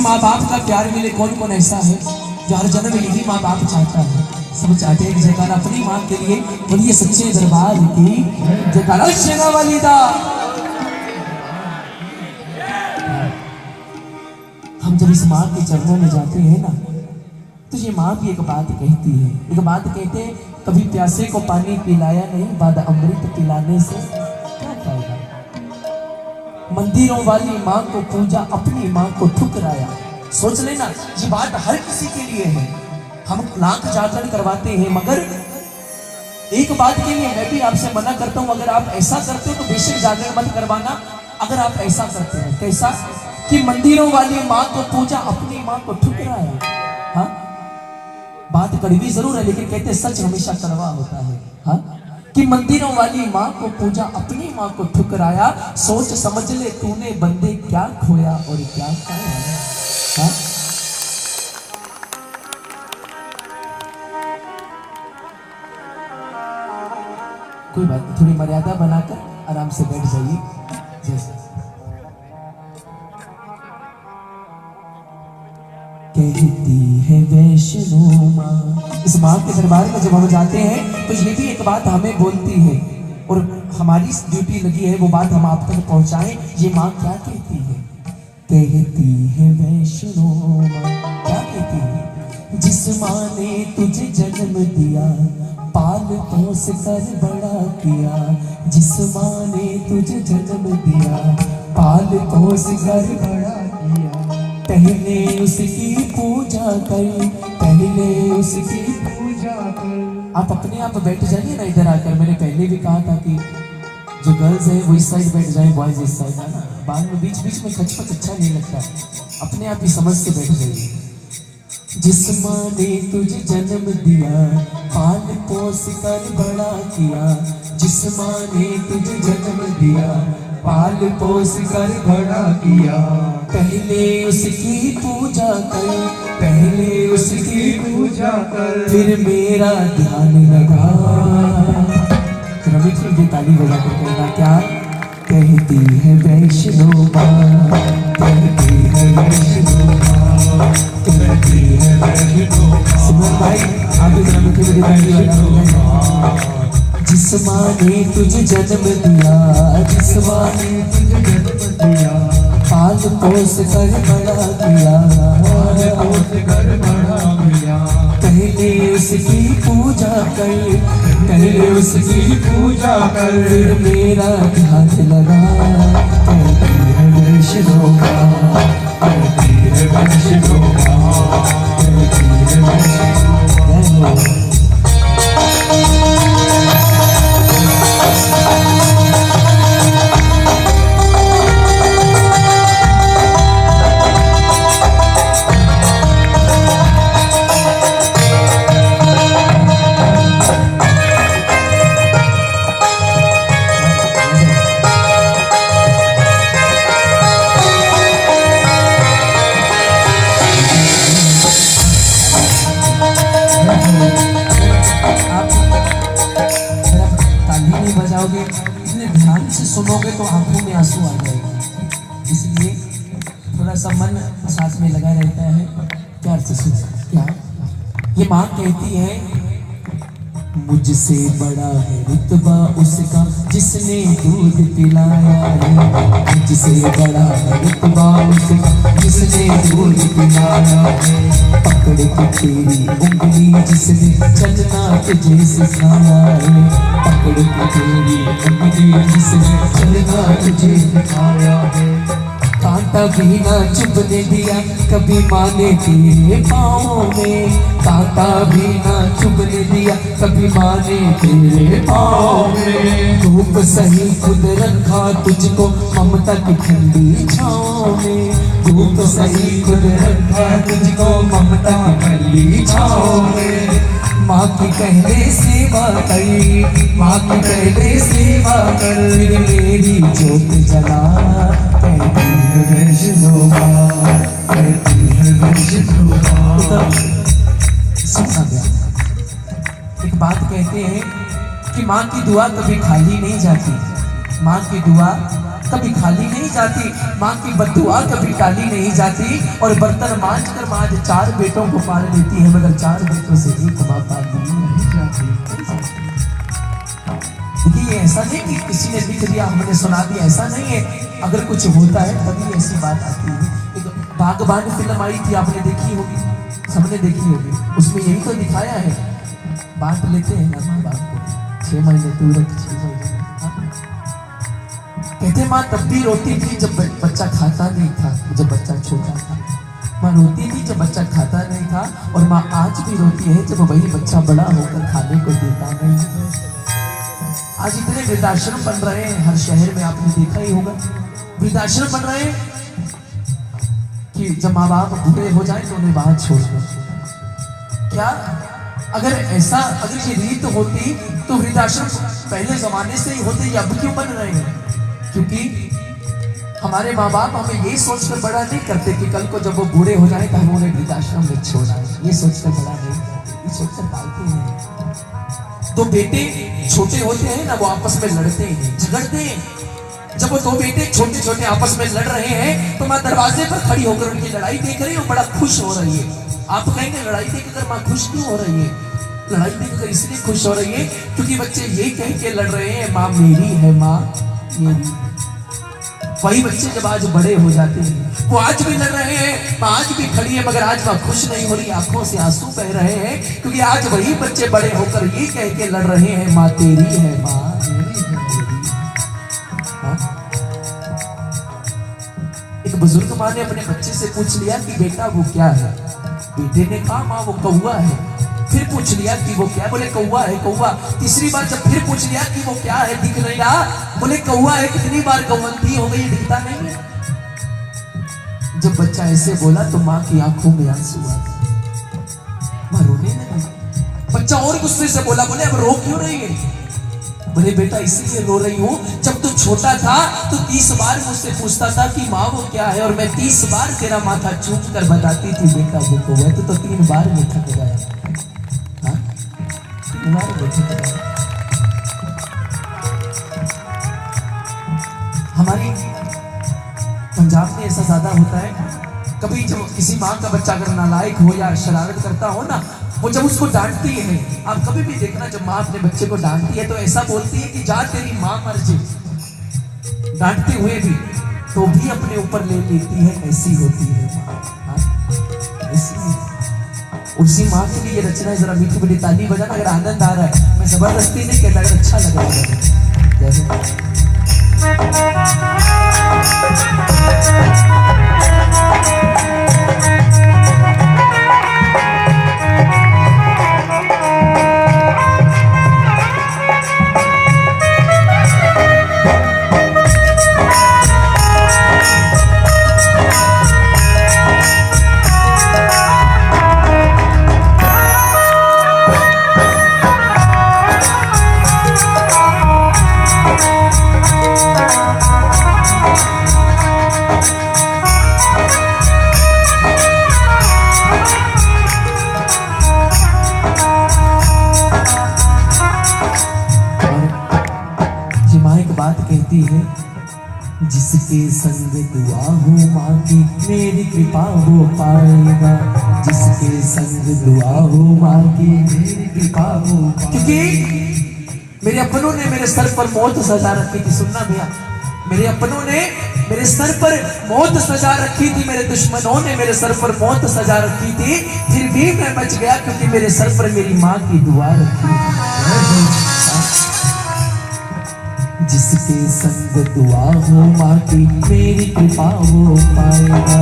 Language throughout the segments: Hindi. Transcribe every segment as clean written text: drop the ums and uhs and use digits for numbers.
माँ बाप का प्यार मिले। कौन कौन ऐसा है जो हर जन्म यही माँ बाप चाहता है? सब चाहते हैं कि जयकारा अपनी माँ के लिए बोलिए सच्चे दरबार की जयकारा शेरा वाली दा। हम जब इस माँ के चरणों में जाते हैं ना, तो ये माँ भी एक बात कहती है, एक बात कहते हैं, कभी प्यासे को पानी पिलाया नहीं, बाद अमृत पिलाने से क्या फायदा। मंदिरों वाली माँ को पूजा, अपनी माँ को ठुकराया। सोच लेना, ये बात हर किसी के लिए है। हम लाख जागरण करवाते हैं, मगर एक बात के लिए मैं भी आपसे मना करता हूं, अगर आप ऐसा करते हो तो बेशक जागरण मत करवाना। अगर आप ऐसा करते हैं, कैसा कि मंदिरों वाली माँ को पूजा, अपनी माँ को ठुकराया। हाँ, बात कड़वी जरूर है, लेकिन कहते सच हमेशा कड़वा होता है। हाँ, कि मंदिरों वाली माँ को पूजा, अपनी माँ को ठुकराया। सोच समझ ले तूने बंदे क्या खोया और क्या पाया। हाँ? कोई बात नहीं, थोड़ी मर्यादा बनाकर आराम से बैठ जाइए। जैसे कहती है वैष्णो माँ, इस माँ के दरबार में जब हम जाते हैं तो ये भी एक बात हमें बोलती है, और हमारी ड्यूटी लगी है वो बात हम आप तक पहुंचाएं। ये माँ क्या कहती है? कहती है वैष्णो माँ, क्या कहती है? जिस माँ ने तुझे जन्म दिया, पाल पोस कर बड़ा किया। जिस माँ ने तुझे जन्म दिया, पाल पोस कर बड़ा किया। पहले उसकी पूजा कर, पहले उसकी पूजा कर। आप अपने आप बैठ जाइए ना इधर आकर। मैंने पहले भी कहा था कि जो गर्ल्स है वो इस साइड बैठ जाए, बॉयज इस साइड, है ना। बाद में बीच बीच में खचपच अच्छा नहीं लगता, अपने आप ही समझ के बैठ जाइए। जिस माँ ने तुझे जन्म दिया, पाल पोस कर बड़ा किया। जिस माँ ने तुझे जन्म दिया, पाल पोस कर बड़ा किया। पहले उसकी पूजा कर, पहले उसकी पूजा कर, फिर मेरा ध्यान लगा। रवि ताली बजा कर कहना क्या? कहती है वैष्णो माँ, कहती है वैष्णो माँ, कहती है वैष्णो माँ। सिमरन भाई आप इधर मीठी ताली बजा। जिस माँ ने तुझे जन्म दिया, जिस माँ ने तुझे जन्म दिया, पाल पोस कर बड़ा किया, पाल पोस कर बड़ा किया। पहले उसकी पूजा कर, पहले उसकी पूजा कर, फिर मेरा ध्यान लगा। कहती है वैष्णो माँ, कहती है वैष्णो माँ, कहती है वैष्णो माँ। इतने ध्यान से सुनोगे तो आंखों में आंसू आ जाएंगे, इसलिए थोड़ा सा मन साथ में लगा रहता है। प्यार से सुन। क्या ये माँ कहती है? मुझसे बड़ा है रुतबा उसका जिसने दूध पिलाया है। मुझसे बड़ा है रुतबा उसका जिसने दूध पिलाया है। पकड़ के तेरी उंगली जिसने चलना तुझे सिखाया है। पकड़ के तेरी उंगली जिसने चलना तुझे सिखाया है। कांटा भी ना चुभने दिया कभी माँ ने तेरे पाँव में। कांटा भी ना चुभने दिया कभी माँ ने तेरे पाँव में। धूप सही खुद रखा तुझको ममता की ठंडी छाँव में। धूप सही खुद रखा तुझको ममता की ठंडी छाँव में। माँ की पहले सेवा कर, माँ की पहले सेवा कर, मेरी जोत जला। कहती है वैष्णो माँ, कहती है वैष्णो माँ। सुना गया एक बात कहते हैं कि माँ की दुआ कभी खाली नहीं जाती। माँ की दुआ कभी खाली नहीं जाती, माँ की बद्दुआ कभी टाली नहीं जाती। और बर्तन मांझ कर माँ आज 4 बेटों को पाल लेती है, मगर 4 बेटों से एक माँ पाली नहीं जाती। देखिए, ऐसा नहीं कि किसी ने लिख दिया हमने सुना दिया, ऐसा नहीं है। अगर कुछ होता है तभी ऐसी बात आती है। एक बागबान फिल्म आई थी, आपने देखी होगी, सबने देखी होगी। उसमें यही तो दिखाया है, बांट लेते हैं ना माँ बाप को, 6 महीने तू रख, 6 महीने। कहते माँ तब भी रोती थी जब बच्चा खाता नहीं था, जब बच्चा छोटा था। माँ रोती थी जब बच्चा खाता नहीं था, और माँ आज भी रोती है जब वही बच्चा बड़ा होकर खाने को देता नहीं। आज इतने वृद्धाश्रम बन रहे हैं हर शहर में, आपने देखा ही होगा। वृद्धाश्रम बन रहे हैं कि जब माँ बाप बूढ़े हो जाए तो उन्हें बाहर छोड़ दो। क्या अगर ऐसा, अगर ये रीत होती तो वृद्धाश्रम पहले जमाने से ही होते, ये अब क्यों बन रहे हैं? क्योंकि हमारे माँ बाप हमें यही सोचकर बड़ा नहीं करते कि कल को जब वो बूढ़े हो जाए तो हम उन्हें वृद्धाश्रम में छोड़ा है, ये सोचकर बड़ा नहीं करते, ये सोचकर पालते हैं। तो बेटे छोटे होते हैं ना, वो आपस में लड़ते हैं, झगड़ते हैं। जब वो 2 बेटे छोटे छोटे आपस में लड़ रहे हैं तो माँ दरवाजे पर खड़ी होकर उनकी लड़ाई देख रही है और बड़ा खुश हो रही है। आप कहेंगे लड़ाई देखकर माँ खुश क्यों हो रही है? लड़ाई देखकर इसलिए खुश हो रही है क्योंकि बच्चे ये कह के लड़ रहे हैं, माँ मेरी है, माँ मेरी। वही बच्चे जब आज बड़े हो जाते हैं, वो आज भी लड़ रहे हैं, माँ आज भी खड़ी है, मगर आज माँ खुश नहीं हो रही, आंखों से आंसू बह रहे हैं, क्योंकि आज वही बच्चे बड़े होकर ये कह के लड़ रहे हैं, माँ तेरी है, माँ मेरी है, मेरी। एक बुजुर्ग माँ ने अपने बच्चे से पूछ लिया कि बेटा वो क्या है? बेटे ने कहा माँ वो कौवा है। फिर पूछ लिया कि वो क्या? बोले कौवा है, कौवा। तीसरी बार जब फिर पूछ लिया कि वो क्या है, दिख नहीं रहा, बोले कौवा है। कितनी बार कौवंती हो गई, दिखता नहीं है। जब बच्चा ऐसे बोला तो माँ की आंखों में आंसू आ गए, माँ रोने लगी। बच्चा और गुस्से से बोला, बोले अब रो क्यों रही है? बोले बेटा इसीलिए रो रही हूँ, जब तू छोटा था तो 30 बार मुझसे पूछता था कि माँ वो क्या है, और मैं 30 बार तेरा माथा चूम कर बताती थी बेटा वो कौवा है। तो 3 बार में थक गया। हमारी पंजाब में ऐसा ज्यादा होता है, कभी जब किसी माँ का बच्चा अगर नालायक हो या शरारत करता हो ना, वो जब उसको डांटती है, आप कभी भी देखना जब माँ अपने बच्चे को डांटती है तो ऐसा बोलती है कि जा तेरी माँ मर जाए। डांटते हुए भी तो भी अपने ऊपर ले लेती है, ऐसी होती है माँ। ऐसी उसी माँ के लिए ये रचना है। जरा मीठी मीठी ताली बजाना अगर आनंद आ रहा है, मैं जबरदस्ती नहीं कहता, अगर अच्छा लग रहा है। जैसे कहती है, जिसके संग दुआ हो माँ की मेरी कृपा हो पाएगा, जिसके संग दुआ हो माँ की मेरी कृपा हो पाएगा। क्योंकि मेरे अपनों ने मेरे सर पर मौत सजा रखी थी। सुनना भैया, मेरे अपनों ने मेरे सर पर मौत सजा रखी थी, मेरे दुश्मनों ने मेरे सर पर मौत सजा रखी थी, फिर भी मैं बच गया क्योंकि मेरे सर पर मेरी माँ की दुआ रखी थी। जिसके संग दुआ हो माँ की मेरी कृपा हो पाएगा,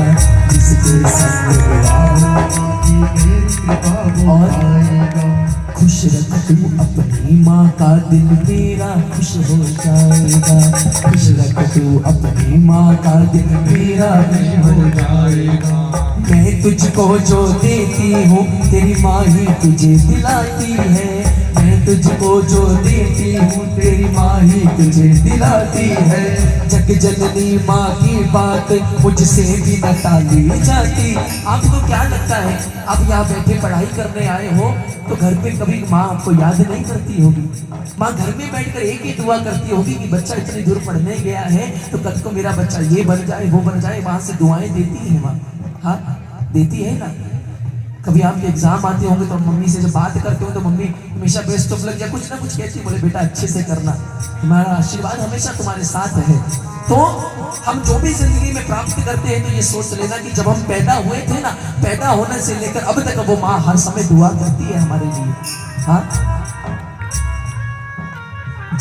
जिसके संग दुआ हो माँ की मेरी कृपा हो पाएगा। खुश रख तू अपनी माँ का दिल मेरा खुश हो जाएगा, खुश रख तू अपनी माँ का दिल मेरा खुश हो जाएगा। मैं तुझको जो देती हूँ तेरी माँ ही तुझे दिलाती है, मैं तुझको जो देती हूँ तेरी माँ ही तुझे दिलाती है। जग जननी माँ की बात मुझसे भी न टाली जाती। आपको क्या लगता है आप यहाँ बैठे पढ़ाई करने आए हो तो घर पे कभी माँ आपको याद नहीं करती होगी? माँ घर में बैठकर एक ही दुआ करती होगी कि बच्चा इतनी दूर पढ़ने गया है तो कल को मेरा बच्चा ये बन जाए वो बन जाए। वहां से दुआएं देती है माँ, हाँ देती है ना। कभी आपके एग्जाम आते होंगे तो मम्मी से जब बात करते हो तो मम्मी हमेशा बेस्ट ऑफ लक या कुछ ना कुछ कहती है, बोले बेटा अच्छे से करना, तुम्हारा आशीर्वाद हमेशा तुम्हारे साथ है। तो हम जो भी जिंदगी में प्राप्त करते हैं तो ये सोच लेना कि जब हम पैदा हुए थे ना, पैदा होने से लेकर अब तक वो माँ हर समय दुआ करती है हमारे लिए। हाँ,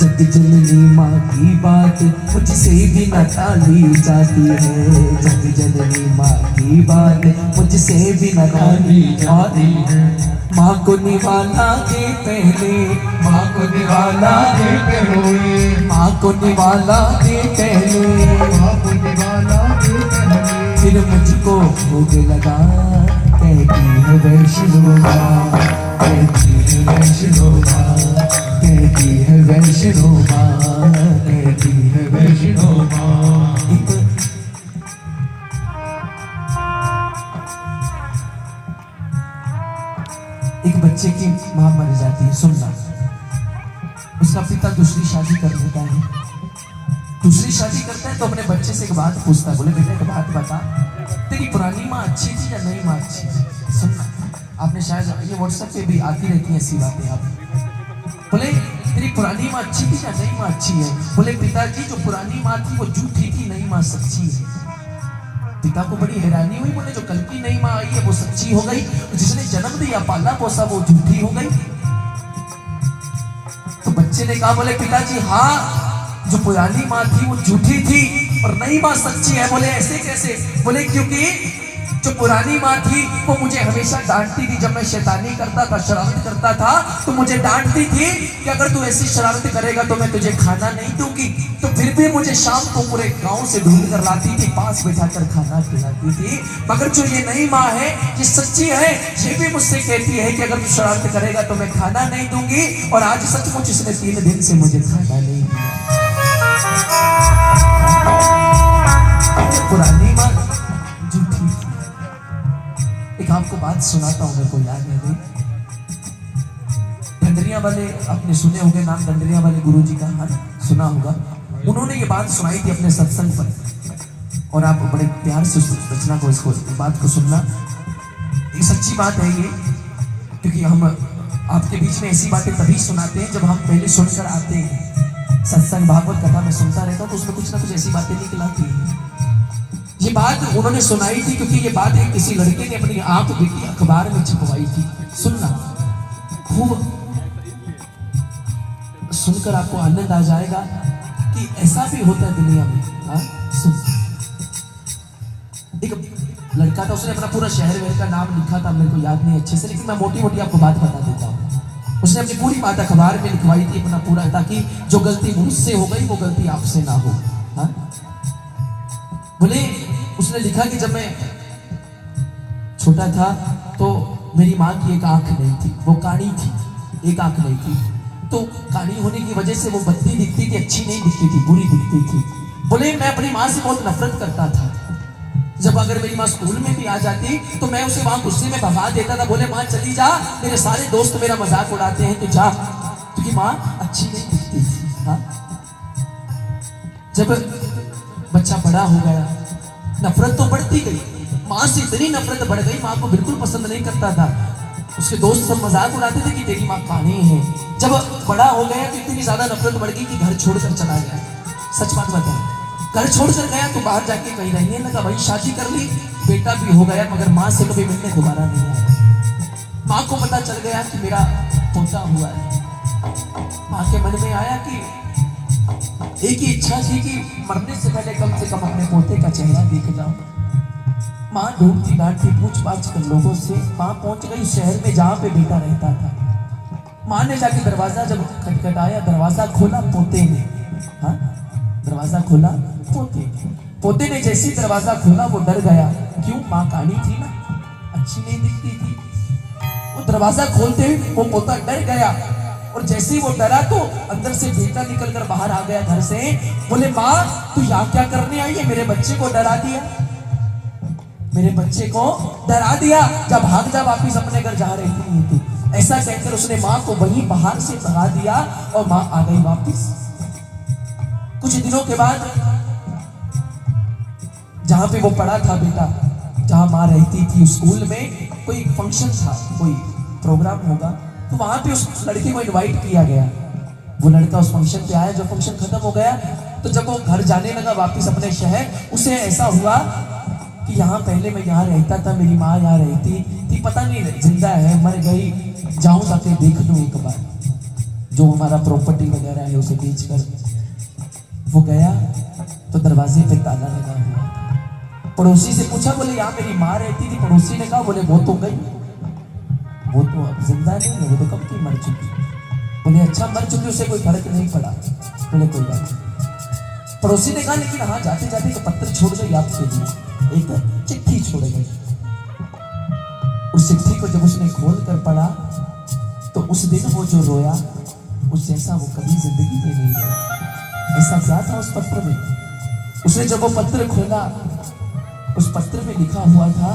जग जननी माँ की बात मुझसे भी न टाली जाती है। जग जननी माँ की बात मुझसे भी न टाली जाती है। माँ को निवाला के पहले, माँ को निवाला के पहले, माँ को निवाला के पहले, माँ को निवाला के पहले, फिर मुझको भोग लगा कहती है वैष्णो माँ, कहती है वैष्णो माँ, कहती है वैष्णो माँ, कहती है वैष्णो माँ। एक बच्चे की माँ मर जाती है, सुनना, उसका पिता दूसरी शादी कर लेता है। दूसरी शादी करता है तो अपने बच्चे से एक बात पूछता है, बोले बेटा एक बात बता, तेरी पुरानी माँ अच्छी थी या नई माँ अच्छी थी? सुनना, आपने शायद ये व्हाट्सएप पे भी आती रहती है ऐसी बातें। आप बोले तेरी पुरानी माँ अच्छी थी या नई माँ अच्छी है? बोले पिताजी जो पुरानी माँ थी वो झूठी थी, नई माँ सच्ची है। पिता को बड़ी हैरानी हुई, बोले जो कल की नई माँ आई है वो सच्ची हो गई, जिसने जन्म दिया पाला पोसा वो झूठी हो गई। तो बच्चे ने कहा, बोले पिताजी हाँ, जो पुरानी माँ थी वो झूठी थी और नई माँ सच्ची है। बोले ऐसे कैसे? बोले क्योंकि जो पुरानी माँ थी वो मुझे हमेशा डांटती थी, जब मैं शैतानी करता था, शरारत करता था तो मुझे डांटती थी कि अगर तू ऐसी शरारत करेगा तो मैं तुझे खाना नहीं दूंगी। तो फिर भी मुझे शाम को पूरे गांव से ढूंढ कर लाती थी, पास बैठाकर खाना खिलाती थी। मगर जो ये नई माँ है ये सच्ची है, ये भी मुझसे कहती है कि अगर तू शरारत करेगा तो मैं खाना नहीं दूंगी। और आज सचमुच इसने 3 दिन से मुझे खाना नहीं दिया। पुरानी माँ झूठी। एक आपको बात सुनाता हूँ, मेरे को याद है नहीं। डंडरिया वाले आपने सुने होंगे नाम, डंडरिया वाले गुरुजी का, हाँ सुना होगा। उन्होंने ये बात सुनाई थी अपने सत्संग पर, और आप बड़े प्यार से रचना को, इसको बात को सुनना। ये सच्ची बात है ये, क्योंकि हम आपके बीच में ऐसी बातें तभी सुनाते हैं जब हम पहले सुनकर आते हैं। सत्संग भागवत कथा में सुनता रहता हूँ तो उसमें कुछ ना कुछ ऐसी बातें निकल आती है। ये बात उन्होंने सुनाई थी क्योंकि ये बात एक किसी लड़के ने अपनी आंख बीती अखबार में छपवाई थी। सुनना, खूब सुनकर आपको आनंद आ जाएगा कि ऐसा भी होता है दुनिया में। हाँ सुन, एक लड़का था, उसने अपना पूरा शहर वेर का नाम लिखा था, मेरे को याद नहीं अच्छे से, लेकिन मैं मोटी मोटी आपको बात बता देता हूँ। उसने अपनी पूरी बात अखबार में लिखवाई थी अपना पूरा, ताकि जो गलती मुझसे हो गई वो गलती आपसे ना हो। हाँ, बोले उसने लिखा कि जब मैं छोटा था तो मेरी माँ की एक आंख नहीं थी, वो काणी थी, एक आंख नहीं थी। तो काणी होने की वजह से वो बत्ती दिखती थी, अच्छी नहीं दिखती थी, बुरी दिखती थी। बोले मैं अपनी माँ से बहुत नफरत करता था। जब अगर मेरी माँ स्कूल में भी आ जाती तो मैं उसे वहां गुस्से में भगा देता था। बोले माँ चली जा, मेरे सारे दोस्त मेरा मजाक उड़ाते हैं, तो जा, क्योंकि माँ अच्छी नहीं दिखती थी। हाँ, जब बच्चा बड़ा हो गया नफरत तो बढ़ती गई, माँ से इतनी नफरत बढ़ गई, माँ को बिल्कुल पसंद नहीं करता था। उसके दोस्त सब मजाक उड़ाते थे कि तेरी माँ कानी है। जब बड़ा हो गया तो इतनी ज्यादा नफरत बढ़ गई कि घर छोड़कर चला गया। सच बात बताएं, घर छोड़कर गया तो बाहर जाके कहीं रहने लगा। भाई शादी कर ली, बेटा भी हो गया, मगर माँ से कभी मिलने दोबारा नहीं आया। माँ को पता चल गया कि मेरा पोता हुआ है। माँ के मन में आया कि एक ही इच्छा थी कि मरने से पहले कम से कम अपने पोते का चेहरा देख जाऊं। माँ ढूंढती डांटती पूछ पाछ कर लोगों से माँ पहुंच गई शहर में जहां पे बेटा रहता था। माँ ने जाके दरवाजा जब खटखटाया, दरवाजा खोला पोते ने। हाँ, दरवाजा खोला पोते ने जैसे ही दरवाजा खोला वो डर गया। क्यों? माँ कानी थी ना, अच्छी नहीं दिखती थी। वो दरवाजा खोलते ही वो पोता डर गया। और जैसे ही वो डरा तो अंदर से बेटा निकलकर बाहर आ गया घर से। बोले माँ तू यहाँ क्या करने आई है? मेरे बच्चे को डरा दिया, मेरे बच्चे को डरा दिया, जब भाग जा वापिस अपने घर, जहाँ रहती नहीं थी। ऐसा कहकर उसने माँ को वहीं बाहर से भगा दिया और माँ आ गई वापिस। कुछ दिनों के बाद जहां पे वो पढ़ा था बेटा, जहां माँ रहती थी, स्कूल में कोई फंक्शन था, कोई प्रोग्राम होगा, तो वहां पे उस लड़के को इनवाइट किया गया। वो लड़का उस फंक्शन पे आया। जब फंक्शन खत्म हो गया तो जब वो घर जाने लगा वापिस अपने शहर, उसे ऐसा हुआ कि यहाँ पहले मैं यहाँ रहता था, मेरी माँ यहाँ रहती थी, पता नहीं जिंदा है मर गई, जाऊं जाके देख लूं एक बार, जो हमारा प्रॉपर्टी वगैरह है उसे बेच कर। वो गया तो दरवाजे पे ताला लगा हुआ। पड़ोसी से पूछा, बोले यहाँ मेरी माँ रहती थी। पड़ोसी ने कहा, बोले वो तो गई, वो तो अब जिंदा नहीं है, वो तो कब की मर चुकी। बोले अच्छा मर चुकी, उसे कोई फर्क नहीं पड़ा। बोले कोई बात नहीं। पड़ोसी ने कहा लेकिन हाँ जाते जाते एक पत्र छोड़ गई आपके लिए, एक चिट्ठी छोड़ गई। उस चिट्ठी को जब उसने खोल कर पढ़ा तो उस दिन वो जो रोया उस जैसा वो कभी जिंदगी में नहीं रोया। ऐसा क्या था उस पत्र में? उसने जब वो पत्र खोला, उस पत्र में लिखा हुआ था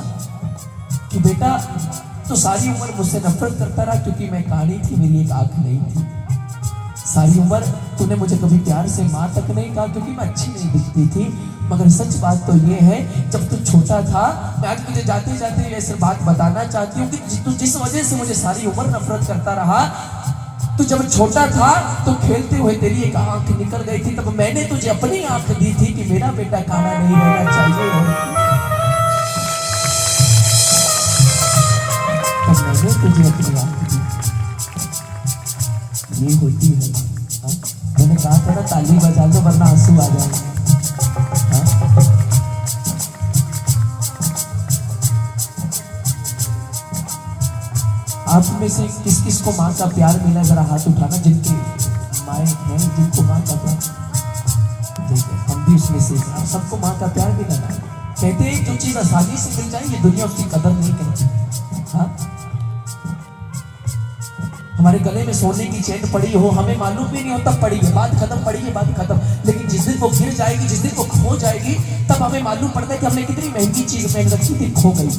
कि बेटा तो सारी उम्र मुझसे नफरत करता रहा क्योंकि मैं काली थी, मेरी एक आंख नहीं थी। सारी उम्र तूने मुझे कभी प्यार से माँ तक नहीं कहा क्योंकि मैं अच्छी नहीं दिखती थी। मगर सच बात तो ये है, जब तू छोटा था, मैं आज तुझे जाते जाते ये सिर्फ बात बताना चाहती हूँ कि तू जिस वजह से मुझे सारी उम्र नफरत करता रहा, तू जब छोटा था तो खेलते हुए तेरी एक आंख निकल गई थी, तब मैंने तुझे अपनी आंख दी थी कि मेरा बेटा काला नहीं रहना चाहिए। तब मैंने तुझे अपनी आंख दी। ये होती है माँ। मैंने कहा था ना ताली बजा दो वरना आंसू आ जाएंगे। आप में से किस किस को माँ का प्यार मिला? जरा हाथ उठाना जिनके माएँ हैं, जिनको माँ का प्यार। देखिए हम भी उसमें से, आप सबको माँ का प्यार मिला ना। कहते हैं जो चीज आसानी से मिल जाए ये दुनिया उसकी कदर नहीं करती। हाँ, हमारे गले में सोने की चेन पड़ी हो, हमें मालूम भी नहीं होता पड़ी है, बात खत्म, पड़ी है बात खत्म। लेकिन जिस दिन वो गिर जाएगी, जिस दिन वो खो जाएगी, तब हमें मालूम पड़ता है कि हमने कितनी महंगी चीज पहन रखी थी, खो गई।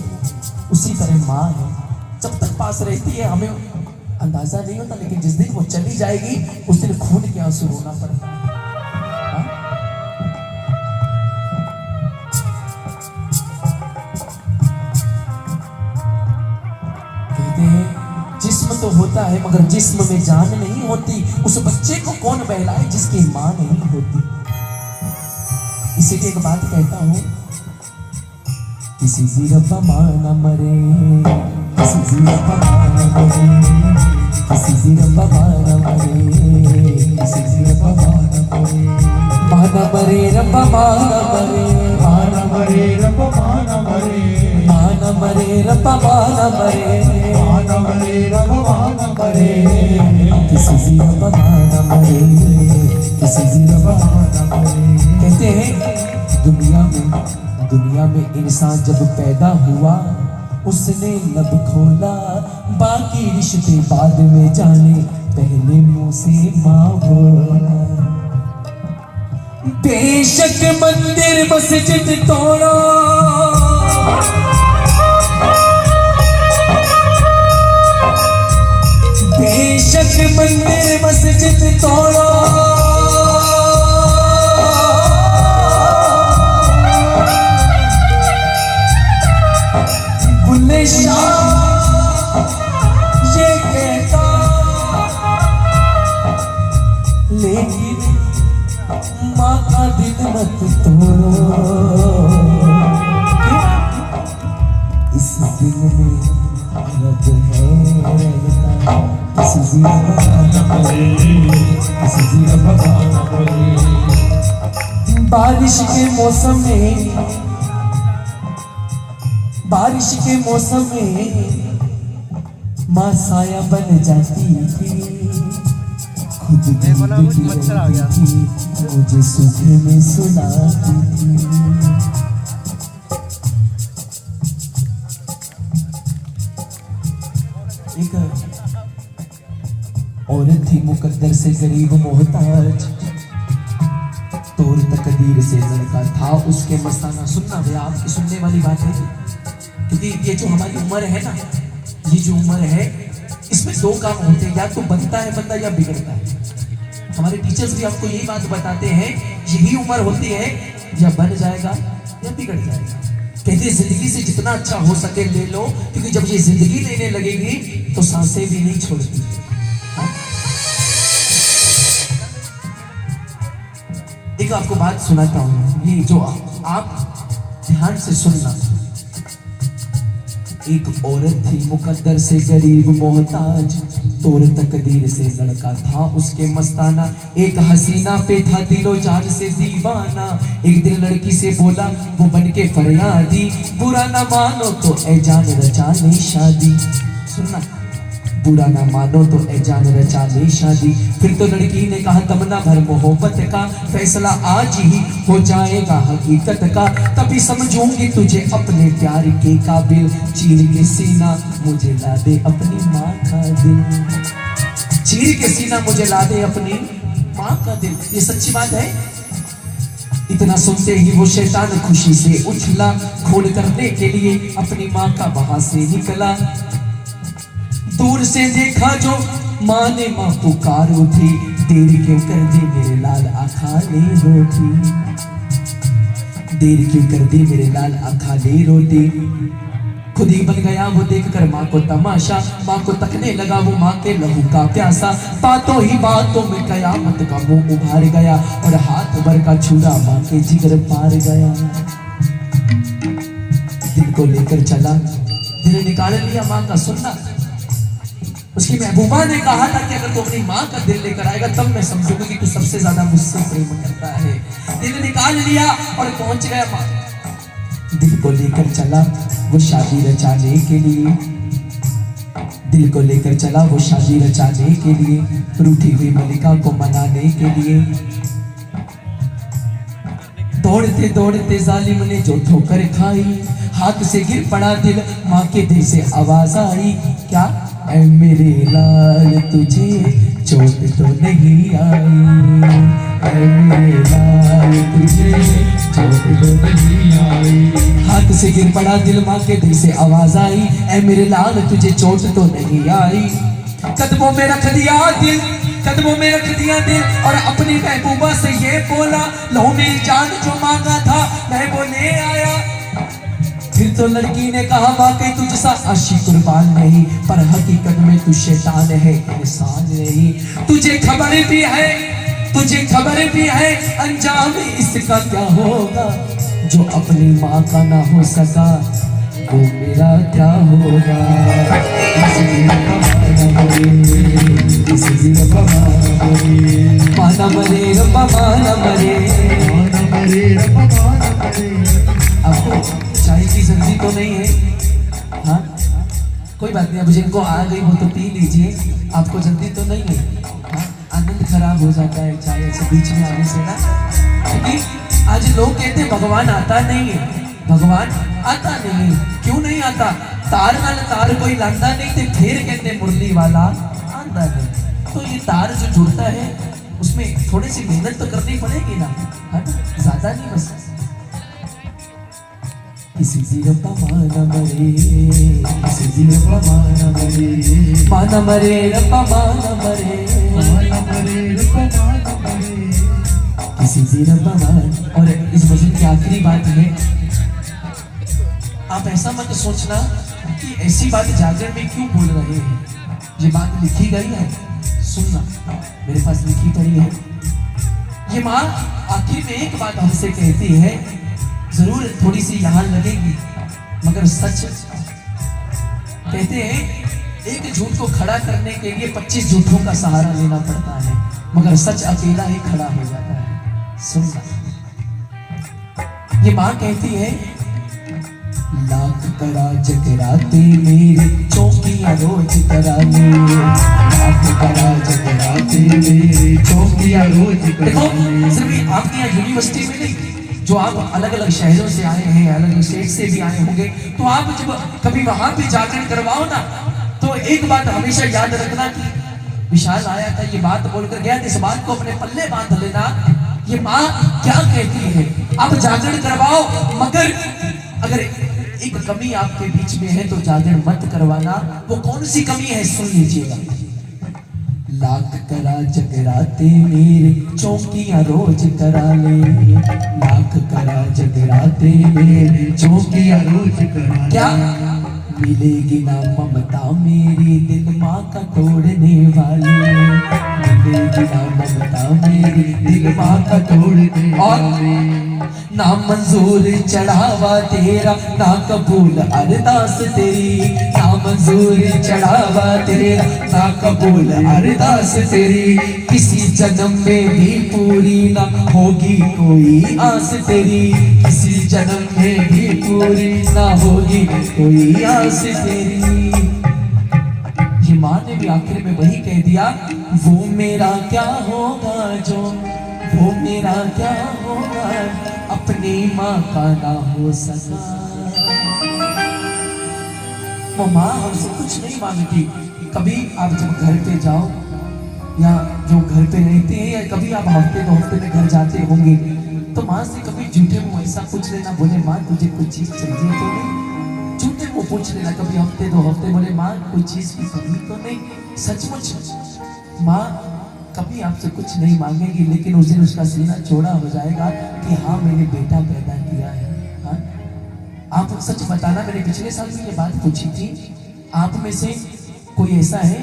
उसी तरह माँ है, जब तक पास रहती है हमें अंदाजा नहीं होता, लेकिन जिस दिन वो चली जाएगी उस दिन खून के आंसू रोना पड़ता है। कहते हैं जिस्म तो होता है मगर जिस्म में जान नहीं होती। उस बच्चे को कौन बहलाए जिसकी मां नहीं होती। इसीलिए एक बात कहता हूं, किसी की रब्बा मां न मरे, किसी की रब्बा मां न मरे, किसी की रब्बा मां न मरे, किसी की रब्बा मां न मरे, मां न मरे रब्बा मां न मरे, मां न मरे रब्बा मां न मरे, मां न मरे रब्बा मां न मरे, मां न मरे रब्बा मां न मरे, किसी की रब्बा मां न मरे, किसी की रब्बा मां न मरे। कहते हैं दुनिया में इंसान जब पैदा हुआ उसने लब खोला, बाकी रिश्ते बाद में जाने, पहले मुंह से माँ बोला। बेशक मंदिर मस्जिद तोड़ो, बेशक मंदिर मस्जिद तोड़ो, बुल्ले शाह ये कहता, लेकिन माँ का दिल मत तोड़ो। इस दिल में रब है, किसी बारिश के मौसम में माँ साया बन जाती थी, खुद भी रहती थी, मुझे सूखे में सुलाती थी। एक औरत थी मुकद्दर से गरीब मोहताज, तोर तकदीर से लड़का था उसके मस्ताना। सुनना भैया, आपकी सुनने वाली बात है, क्योंकि ये जो हमारी उम्र है ना, ये जो उम्र है इसमें दो काम होते हैं, या तो बनता है बंदा या बिगड़ता है। हमारे टीचर्स भी आपको यही बात बताते हैं, यही उम्र होती है, या बन जाएगा या बिगड़ जाएगा। कहते हैं जिंदगी से जितना अच्छा हो सके ले लो, क्योंकि जब ये जिंदगी लेने लगेगी तो सांसें भी नहीं छोड़ती। एक आपको बात सुनाता हूं, ये जो आप ध्यान से सुनना। एक औरत थी मुकद्दर से गरीब मोहताज, तोर तकदीर से लड़का था उसके मस्ताना। एक हसीना पे था दिलो जान से दीवाना, एक दिन लड़की से बोला वो बन के फरियादी, बुरा ना मानो तो ए जान रचा ले शादी। सुनना, बुरा ना मानो तो ए जान रचा ले शादी। फिर तो लड़की ने कहा तमन्ना भर मोहब्बत का फैसला आज ही हो जाएगा हकीकत का, तभी समझूंगी तुझे अपने प्यार के काबिल, चीर के सीना मुझे ला दे अपनी माँ का दिल, चीर के सीना मुझे ला दे अपनी माँ का दिल। ये सच्ची बात है। इतना सुनते ही वो शैतान खुशी से उछला, खून करने के लिए अपनी माँ का वहां से निकला। दूर से देखा जो माँ ने माँ पुकार उठी, देर क्यों कर दी मेरे लाल आखा ले रोटी, देर क्यों कर दी मेरे लाल आखा ले रोटी। खुद ही बन गया वो देखकर माँ को तमाशा, माँ को तकने लगा वो माँ के लहू का प्यासा। बातों ही बातों में कयामत का मुंह उभार गया, और हाथ भर का छुरा माँ के जिगर पार गया। दिल को लेकर चला, दिल निकाल लिया माँ का। सुनना, उसकी महबूबा ने कहा था कि अगर तू अपनी माँ का दिल लेकर आएगा तब मैं समझूंगा कि तू सबसे ज्यादा मुझसे प्रेम करता है। दिल निकाल लिया और पहुंच गया माँ। दिल को लेकर चला वो शादी रचाने के लिए, दिल को लेकर चला वो शादी रचाने के लिए, रूठी हुई मलिका को मनाने के लिए। दौड़ते दौड़ते जालिम ने जो ठोकर खाई, हाथ से गिर पड़ा दिल, माँ के दिल से आवाज आई, क्या ऐ मेरे लाल तुझे चोट तो नहीं आई, ऐ मेरे लाल तुझे चोट तो नहीं आई। हाथ से गिर पड़ा दिल, माँ के दिल से आवाज आई, ऐ मेरे लाल तुझे चोट तो नहीं आई। कदमों में रख दिया दिल, कदमों में रख दिया दिल, और अपनी महबूबा से ये बोला, लो मेरी जान जो मांगा था मैं वो ले आया। फिर तो लड़की ने कहा वाकई तुझसा आशिक कुर्बान नहीं, पर हकीकत में तू शैतान है इंसान नहीं। तुझे खबर भी है, तुझे खबर भी है अंजाम इसका क्या होगा, जो अपनी माँ का ना हो सका वो मेरा क्या होगा। माना मरे रब्बा माना मरे, आपको चाय की जल्दी तो नहीं है? हाँ, कोई बात नहीं, अब जिनको आ गई वो तो पी लीजिए, आपको जल्दी तो नहीं है। हाँ, आनंद खराब हो जाता है चाय ऐसे बीच में आने से ना, क्योंकि आज लोग कहते हैं भगवान आता नहीं है, भगवान आता नहीं। क्यों नहीं आता? तार नाल तार कोई लांदा नहीं थे, फिर कहते मुरली वाला आंदा नहीं। तो ये तार जो जुड़ता है उसमें थोड़ी सी मेहनत तो करनी पड़ेगी ना, है ना, ज्यादा नहीं बस। किसी रब्बा माना मरे, किसी रब्बा माना मरे, माना मरे रब्बा माना मरे, माना मरे रब्बा माना मरे, किसी रब्बा माना। और इस भजन की आखिरी बात है, आप ऐसा मत सोचना कि ऐसी बात जागरण में क्यों बोल रहे हैं, ये बात लिखी गई है, सुनना, मेरे पास लिखी पड़ी है। ये माँ आखिर में एक बात हमसे कहती है, जरूर थोड़ी सी यहाँ लगेगी मगर सच। कहते हैं एक झूठ को खड़ा करने के लिए 25 झूठों का सहारा लेना पड़ता है, मगर सच अकेला ही खड़ा हो जाता है। सुनना, ये माँ कहती है, लाख करा जगराते मेरे चौकियां रोज कराने, लाख करा जगराते मेरे चौकियां रोज कराने। सिर्फ आपकी यहाँ यूनिवर्सिटी में नहीं, जो आप अलग अलग शहरों से आए हैं, अलग अलग स्टेट से भी आए होंगे, तो आप जब कभी वहां पे जागरण करवाओ ना, तो एक बात हमेशा याद रखना कि विशाल आया था, ये बात बोलकर गया, इस बात को अपने पल्ले बांध लेना। ये माँ क्या कहती है, अब जागरण करवाओ, मगर अगर एक कमी आपके बीच में है तो जागरण मत करवाना। वो कौन सी कमी है, सुन लीजिएगा। लाख करा जगराते मेरे, चौकियां रोज करा ले। लाख करा जगराते मेरे, चौकियां रोज करा। क्या मिलेगी ना ममता मेरी, दिल माँ का तोड़ने वाली। मिलेगी ना ममता मेरी, दिल माँ का तोड़ने वाली। ना मंजूर चढ़ावा तेरा, ना कबूल अरदास तेरी। ना मंजूर चढ़ावा तेरा, ना कबूल अरदास तेरी। किसी जन्म में भी पूरी ना होगी कोई आस तेरी। किसी जन्म में भी पूरी ना होगी कोई आस तेरी। ये माँ ने भी आखिर में वही कह दिया, वो मेरा क्या होगा जो, वो मेरा क्या होगा, अपनी माँ का ना हो सका। वो माँ हमसे कुछ नहीं मांगती। कभी आप जब घर पे जाओ, या जो घर पे रहते हैं, या कभी आप हफ्ते 2 हफ्ते में घर जाते होंगे, तो माँ से कभी झूठे मुंह ऐसा पूछ लेना, बोले माँ तुझे कोई चीज चाहिए तो नहीं। झूठे मुंह पूछ लेना कभी हफ्ते 2 हफ्ते, बोले माँ कोई चीज की कमी तो नहीं। सचमुच माँ कभी आपसे कुछ नहीं मांगेगी, लेकिन उस दिन उसका सीना चौड़ा हो जाएगा कि हाँ मैंने बेटा पैदा किया है। हाँ? आप सच बताना, मैंने पिछले साल भी ये बात पूछी थी, आप में से कोई ऐसा है